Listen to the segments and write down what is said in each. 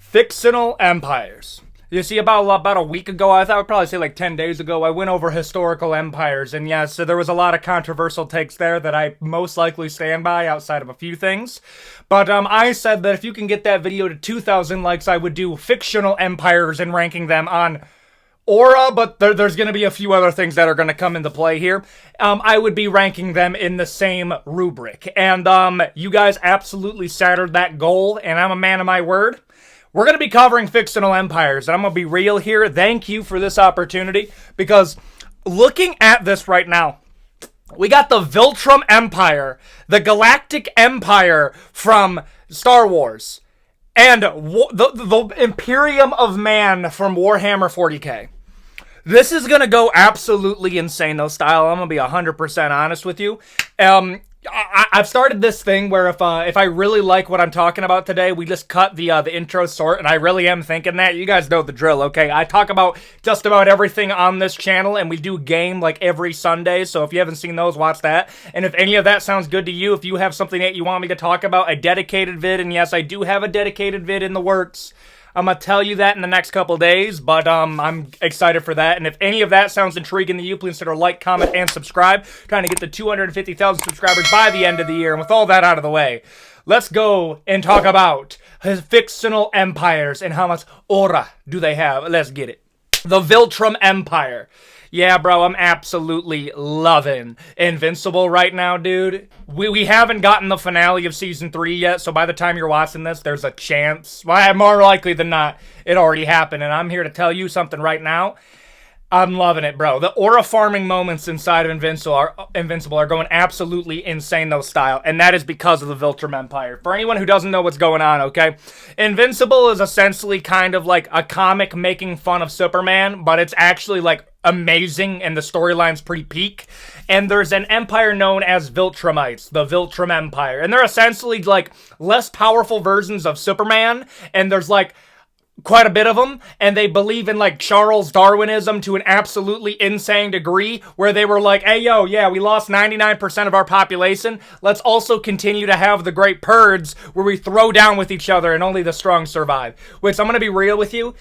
Fictional empires. You see, about a week ago, I thought I'd probably say like 10 days ago, I went over historical empires, and yes, so there was a lot of controversial takes there that I most likely stand by outside of a few things. But I said that if you can get that video to 2,000 likes, I would do fictional empires and ranking them on Aura, but there's going to be a few other things that are going to come into play here. I would be ranking them in the same rubric, and you guys absolutely shattered that goal, and I'm a man of my word. We're going to be covering fictional empires, and I'm going to be real here. Thank you for this opportunity, because looking at this right now, we got the Viltrumite Empire, the Galactic Empire from Star Wars, and the Imperium of Man from Warhammer 40k. This is going to go absolutely insane, though, style. I'm going to be 100% honest with you. I've started this thing where if I really like what I'm talking about today, we just cut the intro short, and I really am thinking that. You guys know the drill, okay? I talk about just about everything on this channel, and we do game like every Sunday, so if you haven't seen those, watch that. And if any of that sounds good to you, if you have something that you want me to talk about, a dedicated vid, and yes, I do have a dedicated vid in the works. I'm going to tell you that in the next couple days, but I'm excited for that. And if any of that sounds intriguing to you, please consider like, comment, and subscribe. Trying to get to 250,000 subscribers by the end of the year. And with all that out of the way, let's go and talk about his fictional empires and how much aura do they have. Let's get it. The Viltrumite Empire. Yeah, bro, I'm absolutely loving Invincible right now, dude. We haven't gotten the finale of Season 3 yet, so by the time you're watching this, there's a chance. Well, more likely than not, it already happened, and I'm here to tell you something right now. I'm loving it, bro. The aura farming moments inside of Invincible are going absolutely insane, though, style, and that is because of the Viltrumite Empire. For anyone who doesn't know what's going on, okay? Invincible is essentially kind of like a comic making fun of Superman, but it's actually, like, amazing, and the storyline's pretty peak. And there's an empire known as Viltrumites, the Viltrumite Empire, and they're essentially, like, less powerful versions of Superman, and there's, like, quite a bit of them, and they believe in, like, Charles Darwinism to an absolutely insane degree, where they were like, hey, yo, yeah, we lost 99% of our population, let's also continue to have the great purges, where we throw down with each other and only the strong survive. Which, I'm gonna be real with you,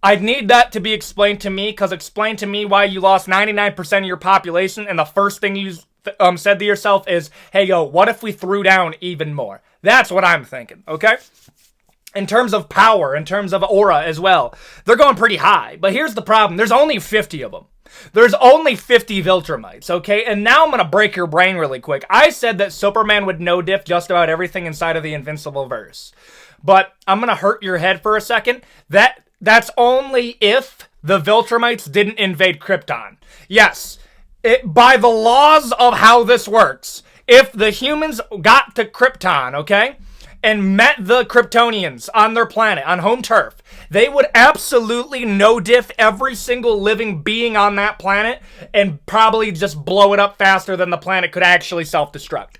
I'd need that to be explained to me, because explain to me why you lost 99% of your population, and the first thing you said to yourself is, hey, yo, what if we threw down even more? That's what I'm thinking, okay? In terms of power, in terms of aura as well, they're going pretty high. But here's the problem. There's only 50 of them. There's only 50 Viltrumites, okay? And now I'm going to break your brain really quick. I said that Superman would no-diff just about everything inside of the Invincible verse. But I'm going to hurt your head for a second. That's only if the Viltrumites didn't invade Krypton. Yes, by the laws of how this works, if the humans got to Krypton, okay, and met the Kryptonians on their planet, on home turf, they would absolutely no-diff every single living being on that planet and probably just blow it up faster than the planet could actually self-destruct.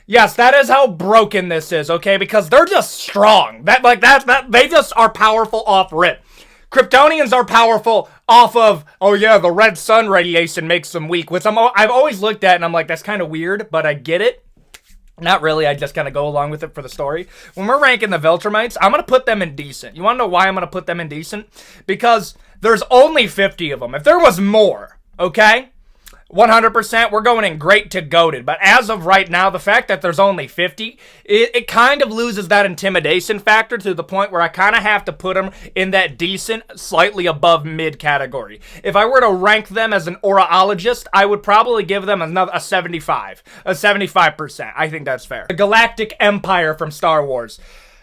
Yes, that is how broken this is, okay? Because they're just strong. They just are powerful off rip. Kryptonians are powerful off of, oh yeah, the red sun radiation makes them weak, which I've always looked at and I'm like, that's kind of weird, but I get it. Not really, I just kind of go along with it for the story. When we're ranking the Viltrumites, I'm going to put them in decent. You want to know why I'm going to put them in decent? Because there's only 50 of them. If there was more, okay, 100%, we're going in great to goated. But as of right now, the fact that there's only 50, it kind of loses that intimidation factor to the point where I kind of have to put them in that decent, slightly above mid category. If I were to rank them as an auraologist, I would probably give them a 75. A 75%. I think that's fair. The Galactic Empire from Star Wars.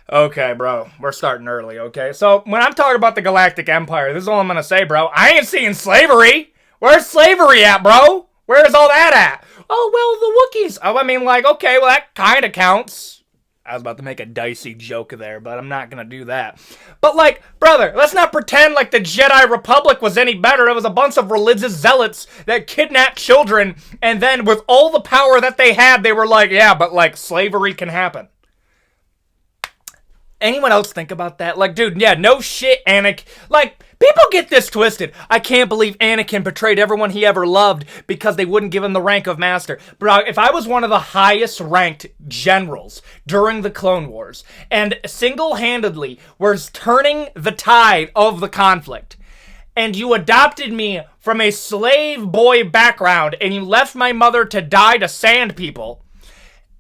Okay, bro, we're starting early, okay? So, when I'm talking about the Galactic Empire, this is all I'm going to say, bro. I ain't seeing slavery. Where's slavery at, bro? Where's all that at? Oh, well, the Wookiees. Oh, I mean, like, okay, well, that kind of counts. I was about to make a dicey joke there, but I'm not going to do that. But, like, brother, let's not pretend like the Jedi Republic was any better. It was a bunch of religious zealots that kidnapped children, and then with all the power that they had, they were like, yeah, but, like, slavery can happen. Anyone else think about that? Like, dude, yeah, no shit, Anakin. Like, people get this twisted. I can't believe Anakin betrayed everyone he ever loved because they wouldn't give him the rank of master. Bro, if I was one of the highest ranked generals during the Clone Wars and single-handedly was turning the tide of the conflict, and you adopted me from a slave boy background and you left my mother to die to sand people,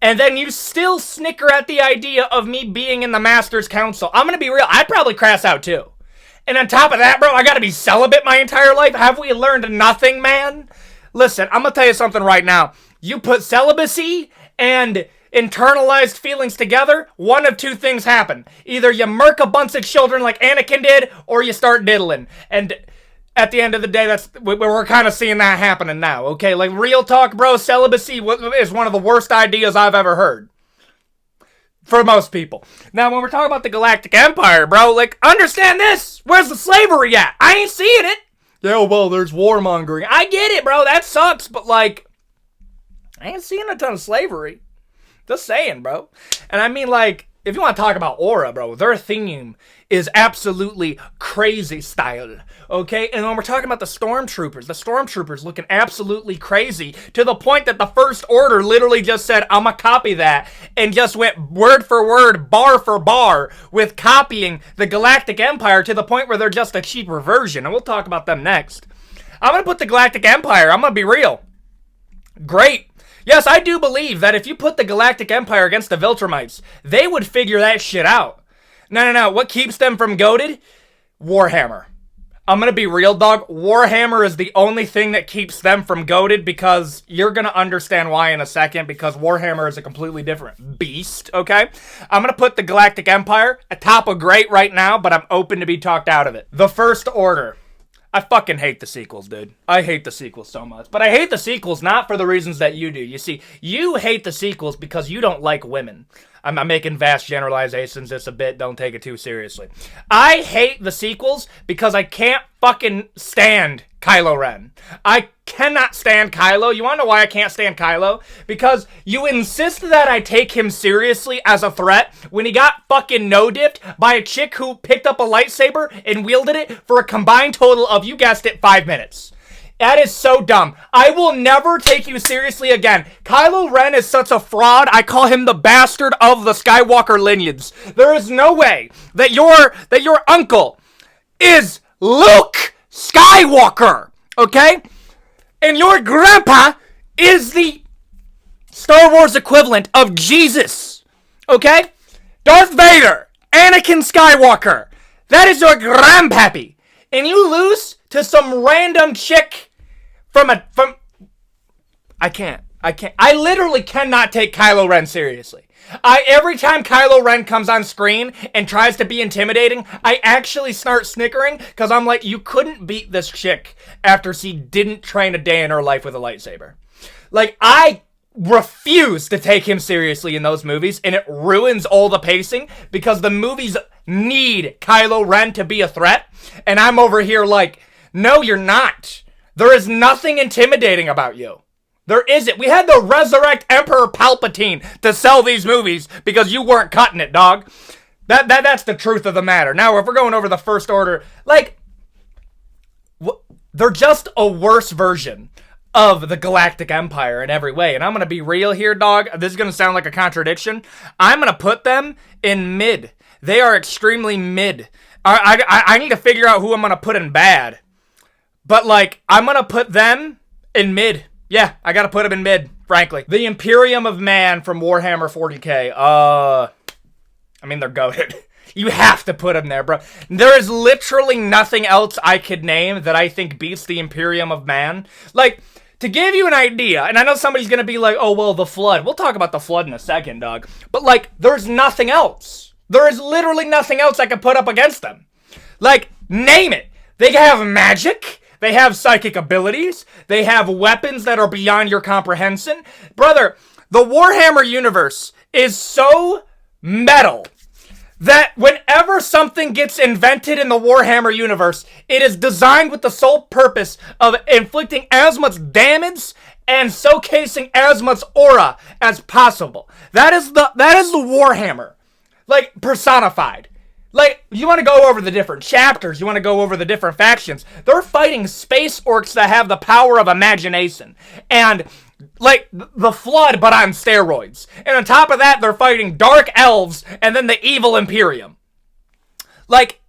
and then you still snicker at the idea of me being in the Master's Council, I'm gonna be real, I'd probably crash out too. And on top of that, bro, I gotta be celibate my entire life? Have we learned nothing, man? Listen, I'm gonna tell you something right now. You put celibacy and internalized feelings together, one of two things happen. Either you murk a bunch of children like Anakin did, or you start diddling. And at the end of the day, we're kind of seeing that happening now, okay? Like, real talk, bro, celibacy is one of the worst ideas I've ever heard. For most people. Now, when we're talking about the Galactic Empire, bro, like, understand this! Where's the slavery at? I ain't seeing it! Yeah, well, there's warmongering. I get it, bro, that sucks, but, like, I ain't seeing a ton of slavery. Just saying, bro. And I mean, like, if you want to talk about aura, bro, their theme is absolutely crazy style, okay? And when we're talking about the stormtroopers looking absolutely crazy to the point that the First Order literally just said, I'm gonna copy that, and just went word for word, bar for bar with copying the Galactic Empire to the point where they're just a cheaper version, and we'll talk about them next. I'm gonna put the Galactic Empire, I'm gonna be real. Great. Yes, I do believe that if you put the Galactic Empire against the Viltrumites, they would figure that shit out. No. What keeps them from goated? Warhammer. I'm gonna be real, dog. Warhammer is the only thing that keeps them from goated, because you're gonna understand why in a second, because Warhammer is a completely different beast, okay? I'm gonna put the Galactic Empire atop of great right now, but I'm open to be talked out of it. The First Order. I fucking hate the sequels, dude. I hate the sequels so much. But I hate the sequels not for the reasons that you do. You see, you hate the sequels because you don't like women. I'm making vast generalizations just a bit. Don't take it too seriously. I hate the sequels because I can't fucking stand Kylo Ren. I cannot stand Kylo. You want to know why I can't stand Kylo? Because you insist that I take him seriously as a threat when he got fucking no-dipped by a chick who picked up a lightsaber and wielded it for a combined total of, you guessed it, 5 minutes. That is so dumb. I will never take you seriously again. Kylo Ren is such a fraud. I call him the bastard of the Skywalker lineage. There is no way that your uncle is Luke Skywalker, okay? And your grandpa is the Star Wars equivalent of Jesus, okay? Darth Vader, Anakin Skywalker. That is your grandpappy. And you lose to some random chick I can't. I literally cannot take Kylo Ren seriously. Every time Kylo Ren comes on screen and tries to be intimidating, I actually start snickering, because I'm like, you couldn't beat this chick after she didn't train a day in her life with a lightsaber. Like, I refuse to take him seriously in those movies, and it ruins all the pacing, because the movies need Kylo Ren to be a threat, and I'm over here like, no, you're not. There is nothing intimidating about you. There isn't. We had to resurrect Emperor Palpatine to sell these movies because you weren't cutting it, dog. That's the truth of the matter. Now, if we're going over the First Order, like, they're just a worse version of the Galactic Empire in every way. And I'm going to be real here, dog. This is going to sound like a contradiction. I'm going to put them in mid. They are extremely mid. I need to figure out who I'm going to put in bad. But, like, I'm going to put them in mid. Yeah, I got to put them in mid, frankly. The Imperium of Man from Warhammer 40k. I mean, they're goated. You have to put them there, bro. There is literally nothing else I could name that I think beats the Imperium of Man. Like, to give you an idea, and I know somebody's going to be like, oh, well, the Flood. We'll talk about the Flood in a second, dog. But, like, there's nothing else. There is literally nothing else I could put up against them. Like, name it. They have magic. They have psychic abilities. They have weapons that are beyond your comprehension. Brother, the Warhammer universe is so metal that whenever something gets invented in the Warhammer universe, it is designed with the sole purpose of inflicting as much damage and showcasing as much aura as possible. That is the Warhammer. Like, personified. Like, you want to go over the different chapters, you want to go over the different factions. They're fighting space orcs that have the power of imagination. And, like, the Flood, but on steroids. And on top of that, they're fighting dark elves and then the evil Imperium. Like,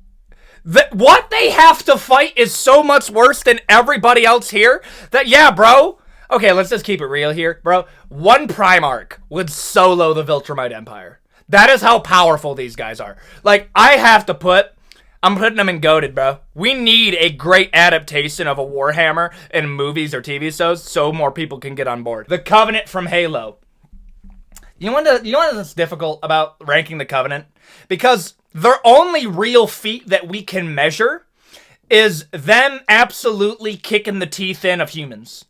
what they have to fight is so much worse than everybody else here that, yeah, bro. Okay, let's just keep it real here, bro. One Primarch would solo the Viltrumite Empire. That is how powerful these guys are. Like, I'm putting them in goated, bro. We need a great adaptation of a Warhammer in movies or TV shows so more people can get on board. The Covenant from Halo. You know what's difficult about ranking the Covenant? Because their only real feat that we can measure is them absolutely kicking the teeth in of humans.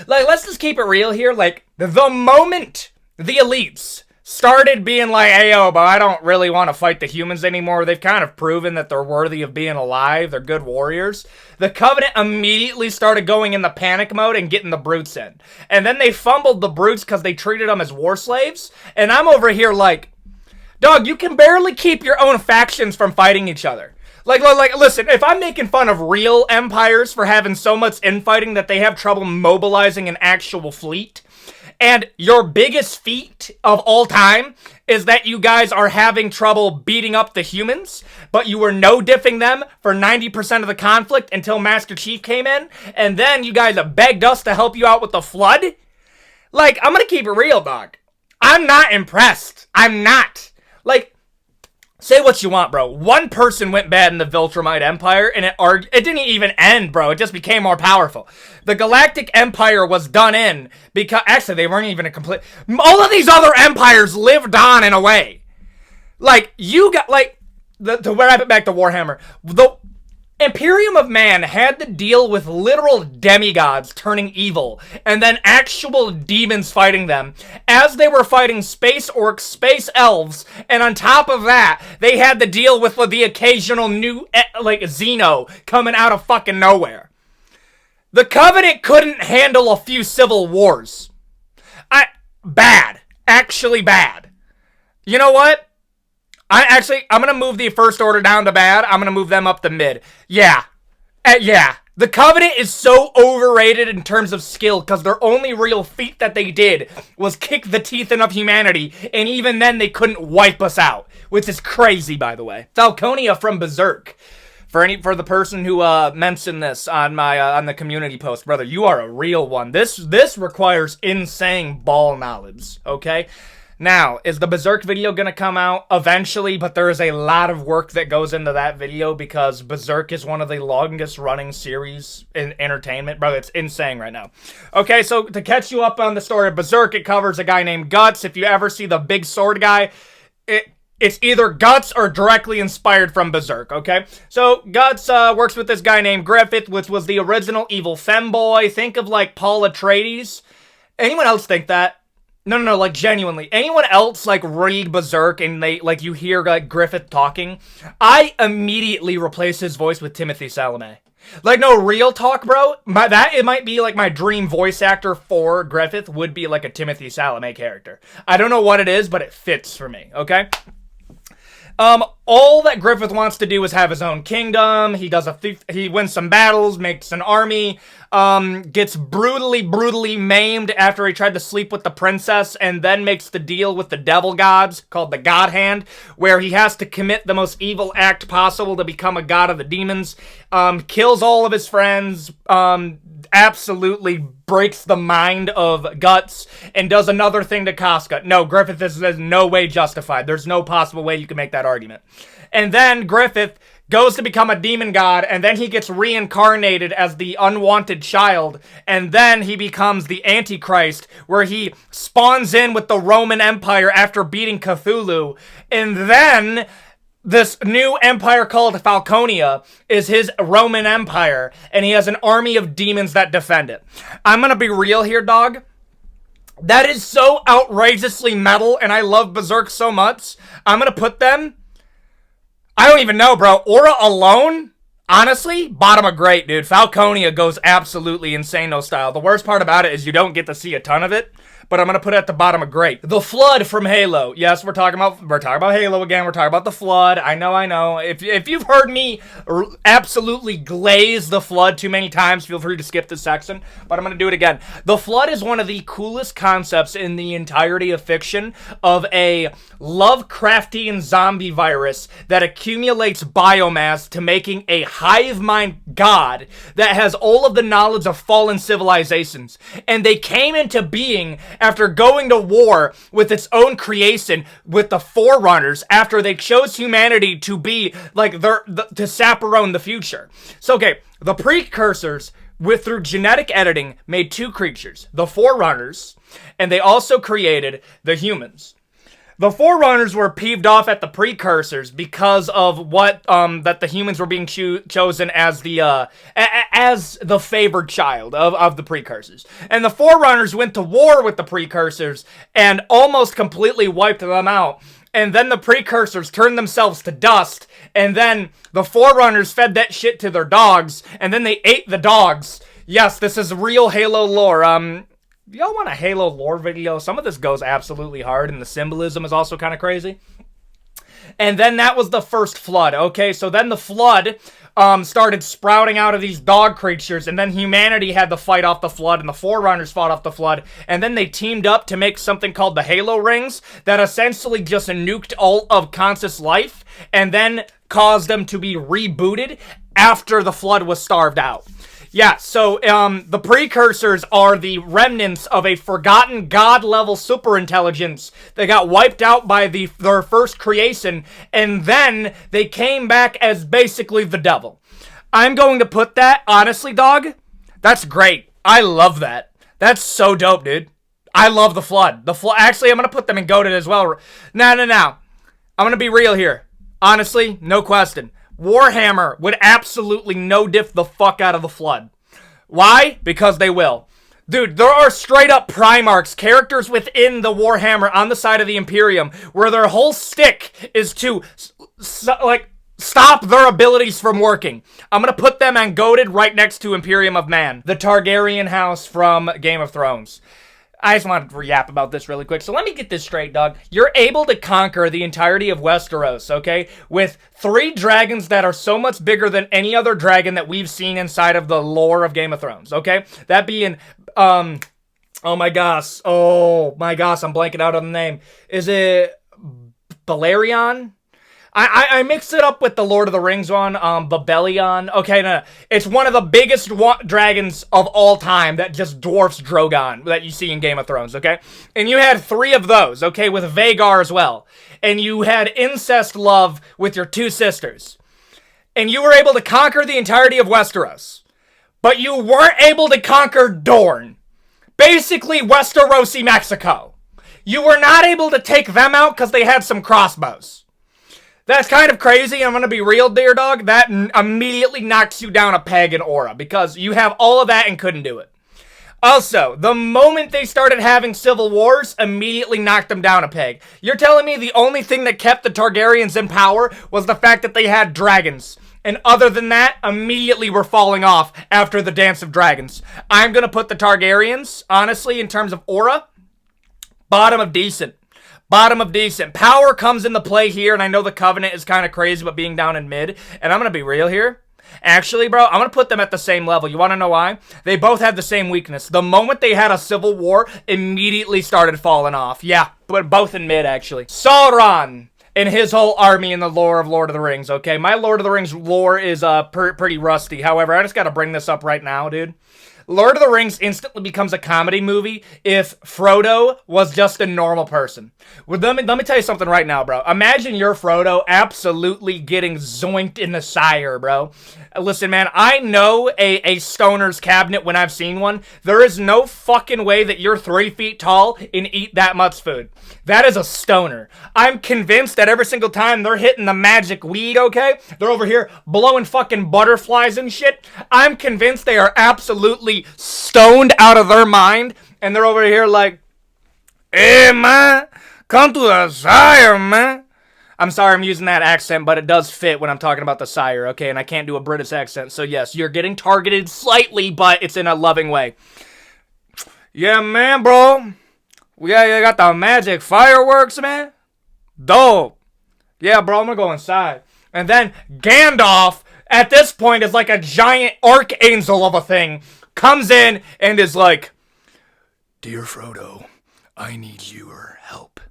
Like, let's just keep it real here. Like, the moment the elites started being like, hey, yo, but I don't really want to fight the humans anymore. They've kind of proven that they're worthy of being alive. They're good warriors. The Covenant immediately started going in the panic mode and getting the brutes in. And then they fumbled the brutes because they treated them as war slaves. And I'm over here like, dog, you can barely keep your own factions from fighting each other. Like, listen, if I'm making fun of real empires for having so much infighting that they have trouble mobilizing an actual fleet, and your biggest feat of all time is that you guys are having trouble beating up the humans, but you were no-diffing them for 90% of the conflict until Master Chief came in, and then you guys have begged us to help you out with the Flood? Like, I'm gonna keep it real, dog. I'm not impressed. I'm not. Like, say what you want, bro. One person went bad in the Viltrumite Empire, and it didn't even end, bro. It just became more powerful. The Galactic Empire was done in because, actually, they weren't even a complete. All of these other empires lived on in a way. Like, you got, like, to wrap it back to Warhammer, the Imperium of Man had to deal with literal demigods turning evil, and then actual demons fighting them, as they were fighting space orcs, space elves, and on top of that, they had to deal with the occasional new, like, Xeno coming out of fucking nowhere. The Covenant couldn't handle a few civil wars. Bad. Actually bad. You know what? I'm going to move the First Order down to bad. I'm going to move them up to mid. Yeah. Yeah. The Covenant is so overrated in terms of skill because their only real feat that they did was kick the teeth in of humanity, and even then they couldn't wipe us out, which is crazy, by the way. Falconia from Berserk. For the person who mentioned this on my on the community post, brother, you are a real one. This requires insane ball knowledge, okay? Now, is the Berserk video going to come out eventually? But there is a lot of work that goes into that video because Berserk is one of the longest running series in entertainment. Brother, it's insane right now. Okay, so to catch you up on the story of Berserk, it covers a guy named Guts. If you ever see the big sword guy, it's either Guts or directly inspired from Berserk, okay? So, Guts works with this guy named Griffith, which was the original evil femboy. Think of, like, Paul Atreides. Anyone else think that? No, like, genuinely. Anyone else, like, read Berserk and they, like, you hear, like, Griffith talking? I immediately replace his voice with Timothée Chalamet. Like, no, real talk, bro. It might be, like, my dream voice actor for Griffith would be, like, a Timothée Chalamet character. I don't know what it is, but it fits for me, okay? All that Griffith wants to do is have his own kingdom. He wins some battles, makes an army, gets brutally maimed after he tried to sleep with the princess, and then makes the deal with the devil gods called the God Hand, where he has to commit the most evil act possible to become a god of the demons, kills all of his friends, absolutely breaks the mind of Guts, and does another thing to Casca. No, Griffith is no way justified. There's no possible way you can make that argument. And then Griffith goes to become a demon god, and then he gets reincarnated as the unwanted child, and then he becomes the Antichrist, where he spawns in with the Roman Empire after beating Cthulhu, and then this new empire called Falconia is his Roman Empire, and he has an army of demons that defend it. I'm gonna be real here, dog. That is so outrageously metal, and I love Berserk so much. I'm gonna put them... I don't even know, bro. Aura alone? Honestly, bottom of great, dude. Falconia goes absolutely insane-no style. The worst part about it is you don't get to see a ton of it, but I'm gonna put it at the bottom of great. The Flood from Halo. Yes, we're talking about Halo again. We're talking about the Flood. I know. If you've heard me absolutely glaze the Flood too many times, feel free to skip this section, but I'm gonna do it again. The Flood is one of the coolest concepts in the entirety of fiction of a Lovecraftian zombie virus that accumulates biomass to making a hive mind god that has all of the knowledge of fallen civilizations. And they came into being after going to war with its own creation with the Forerunners after they chose humanity to be like to chaperone the future. So okay, the precursors through genetic editing made two creatures, the Forerunners, and they also created the humans. The Forerunners were peeved off at the precursors because of what that the humans were being chosen as the favored child of the precursors. And the Forerunners went to war with the precursors and almost completely wiped them out. And then the precursors turned themselves to dust, and then the Forerunners fed that shit to their dogs, and then they ate the dogs. Yes, this is real Halo lore. Y'all want a Halo lore video? Some of this goes absolutely hard, and the symbolism is also kind of crazy. And then that was the first Flood, okay? So then the Flood started sprouting out of these dog creatures, and then humanity had to fight off the Flood, and the Forerunners fought off the Flood, and then they teamed up to make something called the Halo Rings that essentially just nuked all of conscious life, and then caused them to be rebooted after the Flood was starved out. Yeah, so the precursors are the remnants of a forgotten god-level superintelligence that got wiped out by their first creation, and then they came back as basically the devil. I'm going to put that, honestly, dog, that's great. I love that. That's so dope, dude. I love the Flood. Actually, I'm going to put them in goated as well. No. I'm going to be real here. Honestly, no question. Warhammer would absolutely no-diff the fuck out of the Flood. Why? Because they will. Dude, there are straight-up Primarchs, characters within the Warhammer on the side of the Imperium, where their whole stick is to, stop their abilities from working. I'm gonna put them on goated right next to Imperium of Man, the Targaryen house from Game of Thrones. I just wanted to yap about this really quick. So let me get this straight, dog. You're able to conquer the entirety of Westeros, okay? With 3 dragons that are so much bigger than any other dragon that we've seen inside of the lore of Game of Thrones, okay? That being, oh my gosh, I'm blanking out on the name. Is it Balerion? I mixed it up with the Lord of the Rings one, Babelion. Okay, no. It's one of the biggest dragons of all time that just dwarfs Drogon that you see in Game of Thrones, okay? And you had 3 of those, okay, with Vhagar as well. And you had incest love with your 2 sisters. And you were able to conquer the entirety of Westeros. But you weren't able to conquer Dorne. Basically, Westerosi Mexico. You were not able to take them out because they had some crossbows. That's kind of crazy. I'm going to be real, dear dog. That immediately knocks you down a peg in aura because you have all of that and couldn't do it. Also, the moment they started having civil wars, immediately knocked them down a peg. You're telling me the only thing that kept the Targaryens in power was the fact that they had dragons. And other than that, immediately were falling off after the Dance of Dragons. I'm going to put the Targaryens, honestly, in terms of aura, bottom of decent. Bottom of decent. Power comes into play here, and I know the Covenant is kind of crazy about being down in mid, and I'm going to be real here. Actually, bro, I'm going to put them at the same level. You want to know why? They both had the same weakness. The moment they had a civil war, immediately started falling off. Yeah, but both in mid, actually. Sauron and his whole army in the lore of Lord of the Rings, okay? My Lord of the Rings lore is pretty rusty. However, I just got to bring this up right now, dude. Lord of the Rings instantly becomes a comedy movie if Frodo was just a normal person. Well, let me tell you something right now, bro. Imagine you're Frodo absolutely getting zoinked in the Shire, bro. Listen, man, I know a stoner's cabinet when I've seen one. There is no fucking way that you're 3 feet tall and eat that much food. That is a stoner. I'm convinced that every single time they're hitting the magic weed, okay? They're over here blowing fucking butterflies and shit. I'm convinced they are absolutely stoned out of their mind, and they're over here like, hey, man, come to the Shire, man. I'm sorry I'm using that accent, but it does fit when I'm talking about the Shire, okay? And I can't do a British accent, so yes, you're getting targeted slightly, but it's in a loving way. Yeah, man, bro. Yeah, you got the magic fireworks, man. Dope. Yeah, bro, I'm gonna go inside. And then Gandalf, at this point, is like a giant archangel of a thing, comes in and is like, Dear Frodo, I need your help.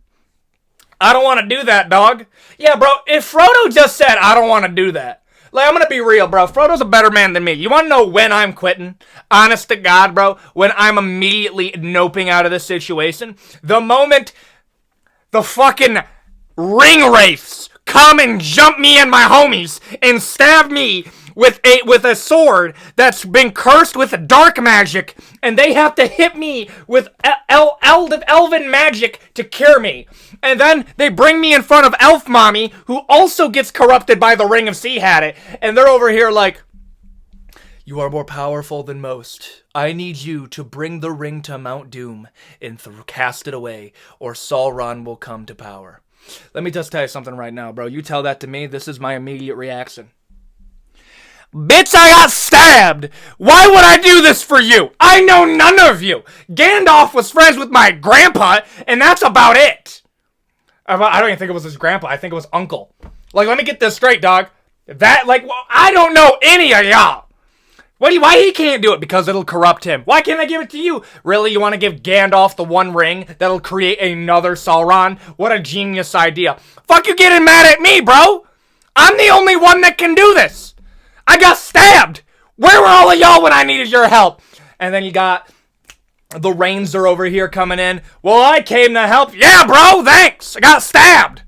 I don't want to do that, dog. Yeah, bro, if Frodo just said, I don't want to do that. Like, I'm going to be real, bro. Frodo's a better man than me. You want to know when I'm quitting? Honest to God, bro. When I'm immediately noping out of this situation. The moment the fucking ring wraiths come and jump me and my homies and stab me with a sword that's been cursed with dark magic, and they have to hit me with elven magic to cure me. And then they bring me in front of Elf Mommy, who also gets corrupted by the Ring of Sea Hadit, and they're over here like, you are more powerful than most. I need you to bring the ring to Mount Doom and cast it away, or Sauron will come to power. Let me just tell you something right now, bro. You tell that to me, this is my immediate reaction. Bitch, I got stabbed! Why would I do this for you? I know none of you! Gandalf was friends with my grandpa, and that's about it! I don't even think it was his grandpa, I think it was uncle. Like, let me get this straight, dog. I don't know any of y'all! Why he can't do it? Because it'll corrupt him. Why can't I give it to you? Really, you want to give Gandalf the one ring that'll create another Sauron? What a genius idea. Fuck you getting mad at me, bro! I'm the only one that can do this! I got stabbed! Where were all of y'all when I needed your help? And then you got the Rains over here coming in. Well, I came to help. Yeah, bro, thanks! I got stabbed!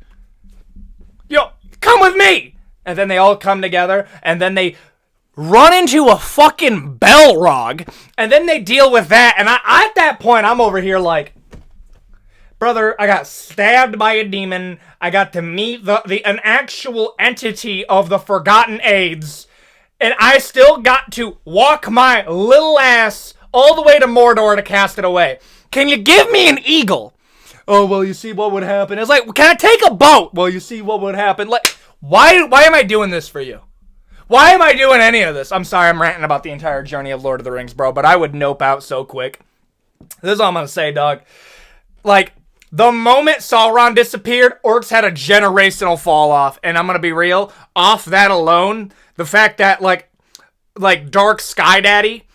Yo, come with me! And then they all come together, and then they run into a fucking Balrog, and then they deal with that, and at that point, I'm over here like, brother, I got stabbed by a demon, I got to meet an actual entity of the Forgotten Aids, and I still got to walk my little ass all the way to Mordor to cast it away. Can you give me an eagle? Oh, well, you see what would happen. It's like, can I take a boat? Well, you see what would happen. Like, why am I doing this for you? Why am I doing any of this? I'm sorry, I'm ranting about the entire journey of Lord of the Rings, bro, but I would nope out so quick. This is all I'm gonna say, dog. Like, the moment Sauron disappeared, orcs had a generational fall off, and I'm gonna be real, off that alone, the fact that, like Dark Sky Daddy,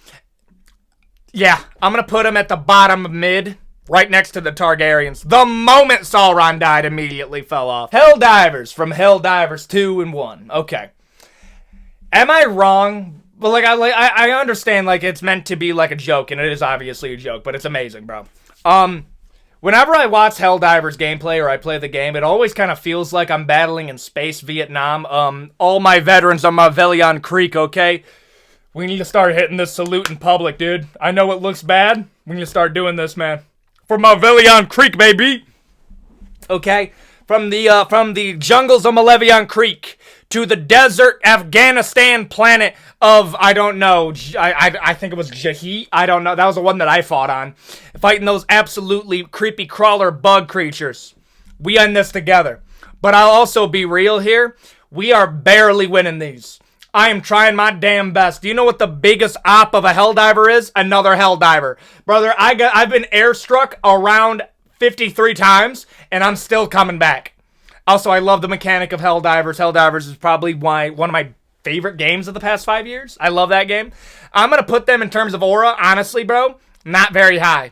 yeah, I'm gonna put him at the bottom of mid, right next to the Targaryens. The moment Sauron died, immediately fell off. Helldivers from Helldivers 2 and 1. Okay. Am I wrong? But I understand like it's meant to be like a joke, and it is obviously a joke, but it's amazing, bro. Whenever I watch Helldivers gameplay or I play the game, it always kind of feels like I'm battling in space Vietnam. All my veterans on Mavelion Creek, okay? We need to start hitting this salute in public, dude. I know it looks bad. We need to start doing this, man. For Mavelion Creek, baby. Okay? From the jungles of Malevion Creek to the desert Afghanistan planet of, I don't know, I think it was Jahi, I don't know, that was the one that I fought on, fighting those absolutely creepy crawler bug creatures. We end this together. But I'll also be real here, we are barely winning these. I am trying my damn best. Do you know what the biggest op of a Helldiver is? Another Helldiver. Brother, I've been airstruck around 53 times, and I'm still coming back. Also, I love the mechanic of Helldivers. Helldivers is probably one of my favorite games of the past 5 years. I love that game. I'm going to put them in terms of aura, honestly, bro, not very high.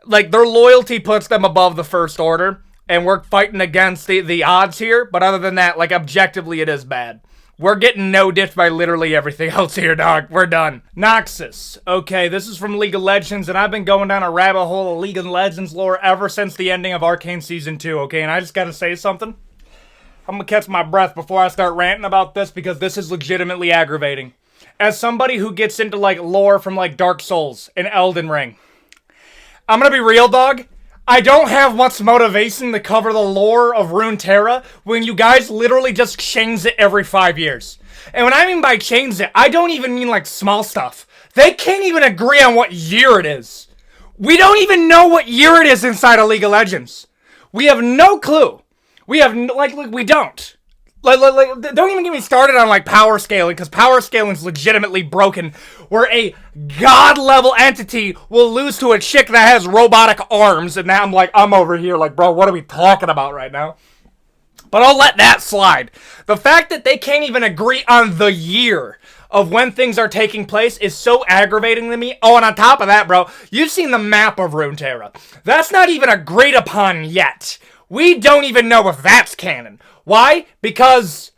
Like, their loyalty puts them above the First Order, and we're fighting against the odds here, but other than that, like, objectively, it is bad. We're getting no-dipped by literally everything else here, dog. We're done. Noxus. Okay, this is from League of Legends, and I've been going down a rabbit hole of League of Legends lore ever since the ending of Arcane Season 2, okay? And I just gotta say something. I'm gonna catch my breath before I start ranting about this, because this is legitimately aggravating. As somebody who gets into, like, lore from, like, Dark Souls and Elden Ring, I'm gonna be real, dog. I don't have much motivation to cover the lore of Runeterra when you guys literally just change it every 5 years. And when I mean by change it, I don't even mean like small stuff. They can't even agree on what year it is. We don't even know what year it is inside of League of Legends. We have no clue. We have, we don't. Don't even get me started on like power scaling, because power scaling is legitimately broken, where a god level entity will lose to a chick that has robotic arms, and now I'm over here like, bro, what are we talking about right now? But I'll let that slide. The fact that they can't even agree on the year of when things are taking place is so aggravating to me. Oh, and on top of that, bro, you've seen the map of Runeterra. That's not even agreed upon yet. We don't even know if that's canon. Why? Because.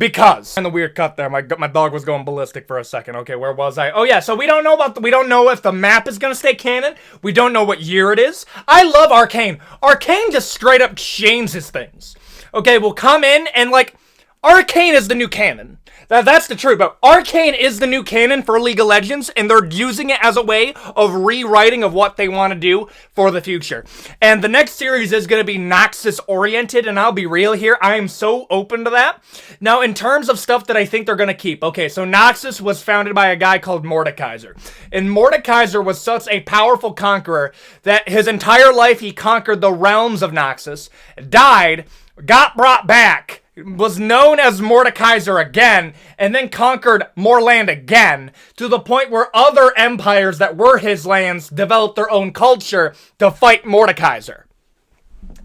And the weird cut there. My dog was going ballistic for a second. Okay, where was I? Oh yeah, so we don't know if the map is gonna stay canon. We don't know what year it is. I love Arcane. Arcane just straight up changes things. Okay, we'll come in and like, Arcane is the new canon. That's the truth, but Arcane is the new canon for League of Legends, and they're using it as a way of rewriting of what they want to do for the future. And the next series is going to be Noxus-oriented, and I'll be real here, I am so open to that. Now, in terms of stuff that I think they're going to keep, okay, so Noxus was founded by a guy called Mordekaiser, and Mordekaiser was such a powerful conqueror that his entire life he conquered the realms of Noxus, died, got brought back, was known as Mordekaiser again, and then conquered more land again, to the point where other empires that were his lands developed their own culture to fight Mordekaiser.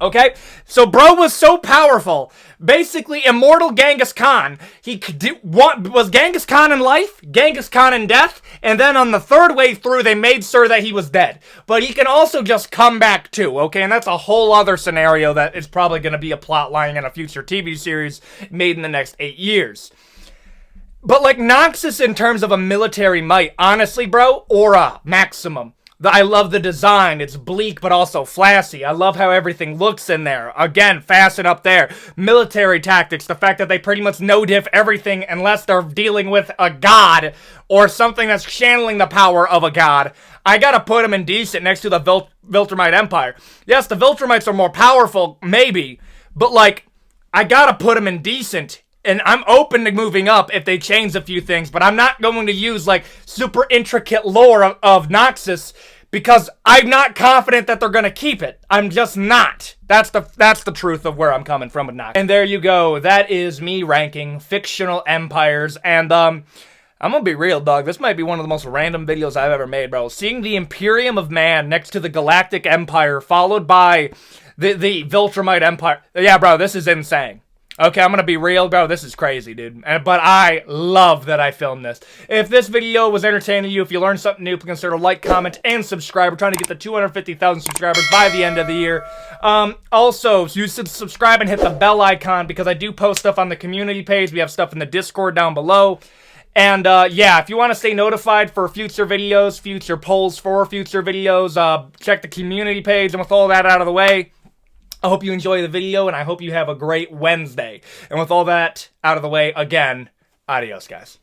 Okay? So bro was so powerful. Basically, immortal Genghis Khan. Was Genghis Khan in life, Genghis Khan in death, and then on the third way through, they made sure that he was dead. But he can also just come back too, okay? And that's a whole other scenario that is probably going to be a plot line in a future TV series made in the next 8 years. But like Noxus in terms of a military might, honestly, bro, aura, maximum. I love the design. It's bleak, but also flashy. I love how everything looks in there. Again, fasten up there. Military tactics. The fact that they pretty much no-diff everything unless they're dealing with a god or something that's channeling the power of a god. I gotta put them in decent next to the Viltrumite Empire. Yes, the Viltrumites are more powerful, maybe, but like, I gotta put them in decent. And I'm open to moving up if they change a few things, but I'm not going to use, like, super intricate lore of Noxus because I'm not confident that they're going to keep it. I'm just not. That's the truth of where I'm coming from with Noxus. And there you go. That is me ranking fictional empires. And, I'm gonna be real, dog. This might be one of the most random videos I've ever made, bro. Seeing the Imperium of Man next to the Galactic Empire, followed by the Viltrumite Empire. Yeah, bro, this is insane. Okay, I'm gonna be real, bro. This is crazy, dude. But I love that I filmed this. If this video was entertaining to you, if you learned something new, please consider like, comment, and subscribe. We're trying to get to 250,000 subscribers by the end of the year. Also, you should subscribe and hit the bell icon because I do post stuff on the community page. We have stuff in the Discord down below. And, yeah, if you want to stay notified for future videos, future polls for future videos, check the community page. And with all that out of the way, I hope you enjoy the video, and I hope you have a great Wednesday. And with all that out of the way, again, adios, guys.